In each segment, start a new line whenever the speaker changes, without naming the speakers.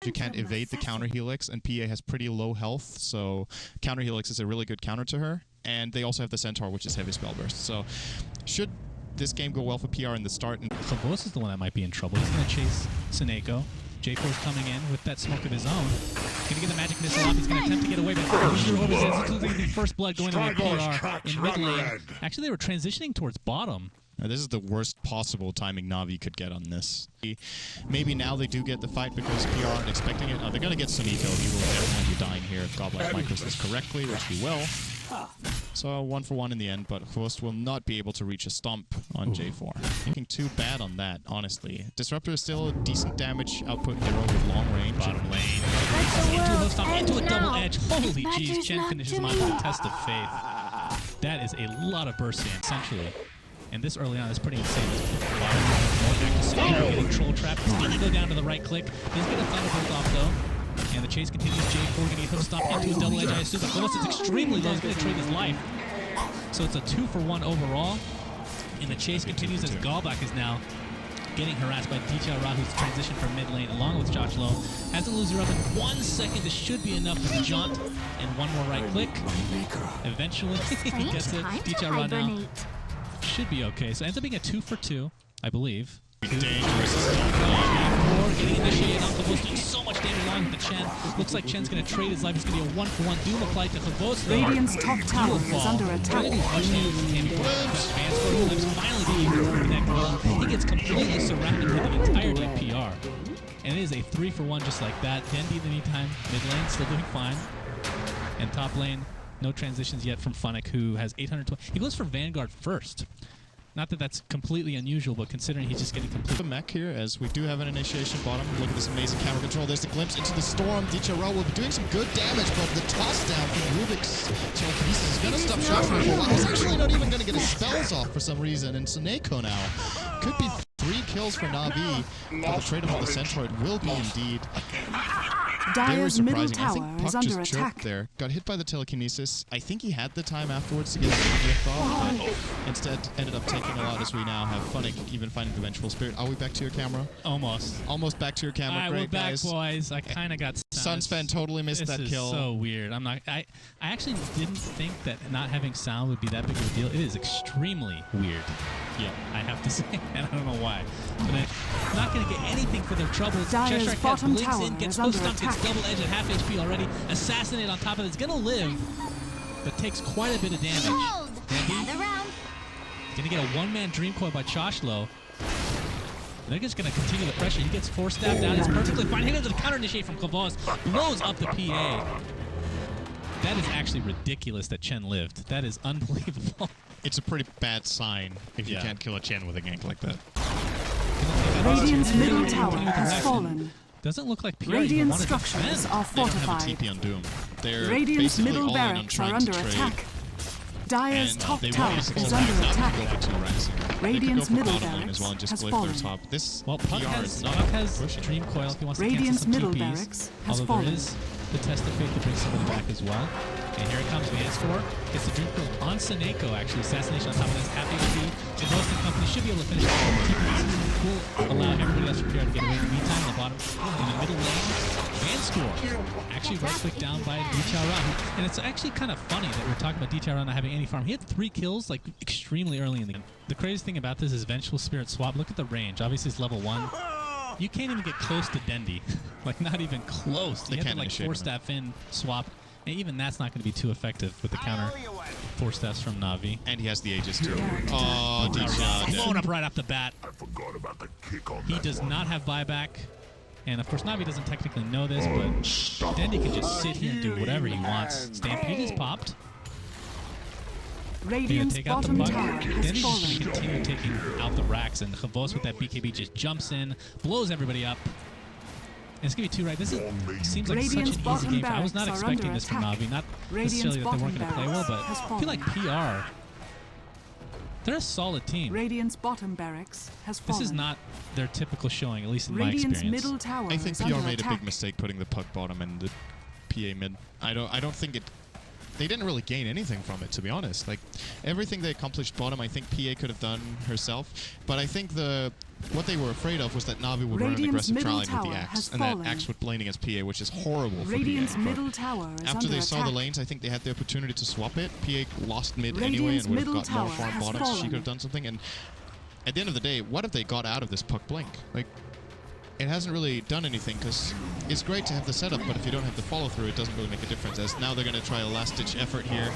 You can't evade the counter helix, and PA has pretty low health, so counter helix is a really good counter to her. And they also have the Centaur, which is heavy spell burst. So should this game go well for PR in the start?
Khabos is the one that might be in trouble. He's going to chase Suneko. J4's coming in with that smoke of his own. He's going to get the magic missile off. He's going to attempt to get away, but this is the first blood going to the PR in mid lane. Actually, they were transitioning towards bottom.
Now, this is the worst possible timing Na'Vi could get on this. Maybe now they do get the fight because PR aren't expecting it. They're going to get Suneko. He will definitely be dying here if Godlike micros this correctly, which he will. So 1 for 1 in the end, but Host will not be able to reach a stomp on J4. Looking too bad on that, honestly. Disruptor is still a decent damage output hero with long range.
Bottom lane. Into a stomp, into a double edge. Holy jeez, Chen finishes him off with a test of faith. That is a lot of burst in, essentially. And this early on is pretty insane. Getting troll trap. He's going to go down to the right click. He's going to thunderbolt off though. And the chase continues. J4 going to get him stopped into a double edge. I assume that Khabos is extremely low. He's going to trade his life. So it's a 2 for 1 overall. And the chase continues as Gallback is now getting harassed by DTR who's transitioned from mid lane along with Josh Lowe. Has to lose her up in 1 second. This should be enough with the jaunt and one more right click. Eventually he gets it. DTR now should be okay. So it ends up being a 2 for 2, I believe.
Dangerous.
Getting initiated on Khabos, doing so much damage along with the Chen. Looks like Chen's going to trade his life. It's going to be a 1 for 1 doom applied to Khabos.
Radiant's top tower is under attack.
He gets completely surrounded with the entirety of PR. And it is a 3 for 1 just like that. Dendi in the meantime, mid lane, still doing fine. And top lane, no transitions yet from Funnick, who has 820. He goes for Vanguard first. Not that that's completely unusual, but considering he's just getting complete.
The mech here, as we do have an initiation bottom. Look at this amazing camera control. There's the glimpse into the storm. DTR will be doing some good damage, but the toss down from Rubik's telekinesis is going to stop shot for a while. He's actually not even going to get his spells off for some reason. And Suneko now could be 3 kills for Na'Vi. But the trade of the Centaur, it will be indeed.
Dire's middle
surprising. I
tower
think Puck
is under
just
attack.
choked there. Got hit by the telekinesis. I think he had the time afterwards to get the gift off, but instead ended up taking a lot as we now have Funnick even finding the Vengeful Spirit. Are we back to your camera?
Almost.
Almost back to your camera.
Alright,
Great,
we're back,
guys.
boys. I kind of got
Sunspan totally missed that kill.
This is so weird. I actually didn't think that not having sound would be that big of a deal. It is extremely weird. Yeah, I have to say, and I don't know why. But I'm not going to get anything for their troubles.
Dire's
Cheshire Cat
bottom
blinks
tower
in, gets
is under
post-stumped, gets
attack.
double edge at half HP already. Assassinate on top of it. It's going to live, but takes quite a bit of damage. Going to get a one-man Dream Coil by Choshlo. They're just going to continue the pressure. He gets 4-stabbed down. It's perfectly fine. Here goes the counter-initiate from Khabos. Blows up the PA. That is actually ridiculous that Chen lived. That is unbelievable.
It's a pretty bad sign if you can't kill a Chen with a gank like that.
Radiant's middle tower has fallen.
Doesn't look like PR
Radiant
wanted to
structures
defend.
are
They don't have a
fortified.
TP on Doom. They're
Radiant's
basically
middle
all in on
barracks are
trying
under
to trade.
attack. Dire's
And
top
they
tower
want to
is
go
under
back
attack.
go for 2 ranks here.
Radiant's
they could go for
middle
bottom lane as well and
barracks
just
has
glyph their
fallen.
top. This
Well, Puck
PR is not
has
pushing.
Dream Coil if he wants to
Radiant's
cancel some
middle
TPs.
barracks has
Although
fallen.
there is the test of fate to bring somebody back as well. And here it comes, Vincere. Gets the Dream Coil on Suneko, actually. Assassination on top of this. Happy to be. The Ghost and Company should be able to finish the TPs. Will allow everybody else from PR to get away. In the meantime, in the bottom, in the middle lane, Van score. Actually right click down by DTR. And it's actually kind of funny that we're talking about DTR not having any farm. He had 3 kills like extremely early in the game. The crazy thing about this is Vengeful Spirit swap. Look at the range. Obviously it's level 1. You can't even get close to Dendi. Like not even close. You have to like 4-staff in swap. And even that's not going to be too effective with the counter 4-staffs from Na'Vi.
And he has the Aegis too. Oh,
blown up right off the bat.
I forgot about the kick on
He does not have buyback. And of course, Na'Vi doesn't technically know this, but Dendi can just sit here and do whatever he wants. Stampede is popped.
Radiant's
Take out the
bottom
bug.
tower has
Dendi's just going to
fallen.
continue taking out the racks, and Khabos with that BKB just jumps in, blows everybody up. And it's going to be 2 right. This seems like
Radiant's
such an easy
bottom
game. I was not
barracks are
expecting
under
this from
attack.
Na'Vi. Not
Radiant's
necessarily that they weren't going to
bottom
play well, but
barracks has
I feel like PR, they're a solid team.
Radiant's bottom barracks has fallen.
This is not their typical showing, at least in my
Radiant's
experience.
middle tower
I think
is
PR
under
made a
attack.
big mistake putting the Puck bottom and the PA mid. I don't think it they didn't really gain anything from it, to be honest. Like, everything they accomplished bottom, I think PA could have done herself. But I think what they were afraid of was that Navi would run an
Radiant's
aggressive
middle
trial line with the
tower
axe,
has
and that
fallen.
axe would lane against PA, which is horrible for
Radiant's
PA. But
middle tower is
after
under
they saw
attack.
the lanes, I think they had the opportunity to swap it. PA lost mid anyway
Radiant's
and would have
middle
got more
tower
farm
has
bottom, so she
fallen.
could have done something. And at the end of the day, what have they got out of this puck blink? Like, it hasn't really done anything, because it's great to have the setup, but if you don't have the follow-through, it doesn't really make a difference. As now they're going to try a last-ditch effort here.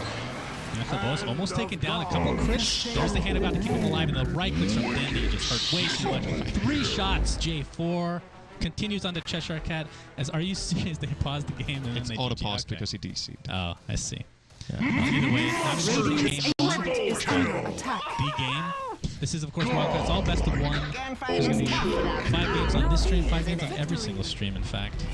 Both almost taken down, a couple of crits. There's the hand about to keep him alive, and the right clicks from Dandy just hurt way too much. 3 shots, J4 continues on the Cheshire Cat. Are you serious? They paused the game and
It's
then they
auto-paused
okay.
because he DC'd.
Oh, I see.
Yeah.
Either way, obviously
Radiant's
game one,
turret is under attack.
the game. This is, of course, Wildcard. It's all best of 1. There's going to be 5 games on this stream, 5 games on every single stream, in fact.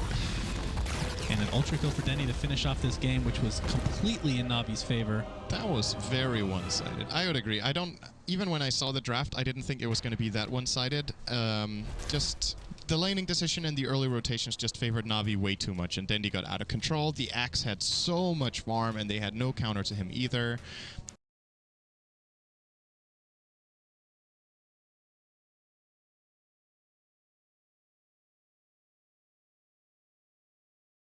And an ultra kill for Denny to finish off this game, which was completely in Navi's favor.
That was very one-sided. I would agree. Even when I saw the draft, I didn't think it was going to be that one-sided. Just the laning decision and the early rotations just favored Navi way too much, and Dendi got out of control. The Axe had so much farm, and they had no counter to him either.